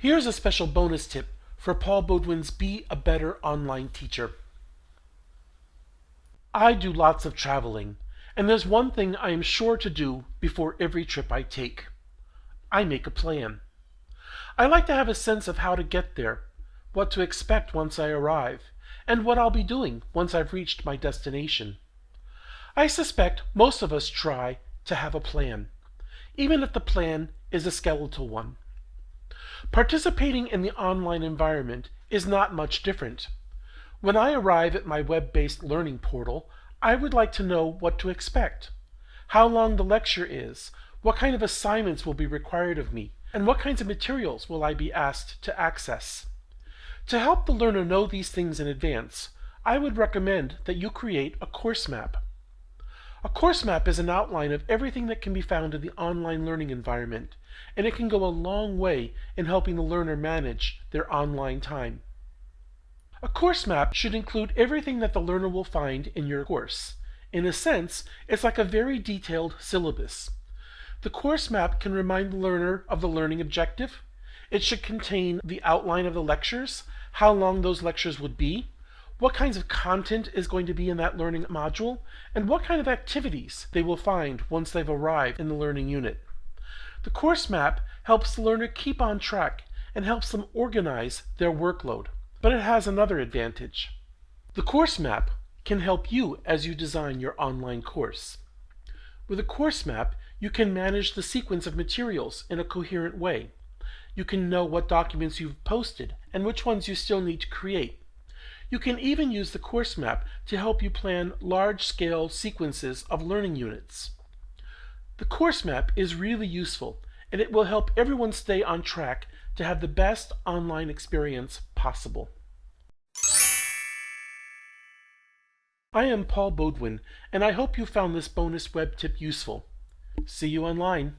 Here's a special bonus tip for Paul Baudwin's Be a Better Online Teacher. I do lots of traveling, and there's one thing I am sure to do before every trip I take. I make a plan. I like to have a sense of how to get there, what to expect once I arrive, and what I'll be doing once I've reached my destination. I suspect most of us try to have a plan, even if the plan is a skeletal one. Participating in the online environment is not much different. When I arrive at my web-based learning portal, I would like to know what to expect, how long the lecture is, what kind of assignments will be required of me, and what kinds of materials will I be asked to access. To help the learner know these things in advance, I would recommend that you create a course map. A course map is an outline of everything that can be found in the online learning environment, and it can go a long way in helping the learner manage their online time. A course map should include everything that the learner will find in your course. In a sense, it's like a very detailed syllabus. The course map can remind the learner of the learning objective. It should contain the outline of the lectures, how long those lectures would be, what kinds of content is going to be in that learning module, and what kind of activities they will find once they've arrived in the learning unit. The course map helps the learner keep on track and helps them organize their workload. But it has another advantage. The course map can help you as you design your online course. With a course map, you can manage the sequence of materials in a coherent way. You can know what documents you've posted and which ones you still need to create. You can even use the course map to help you plan large-scale sequences of learning units. The course map is really useful, and it will help everyone stay on track to have the best online experience possible. I am Paul Baudwin, and I hope you found this bonus web tip useful. See you online.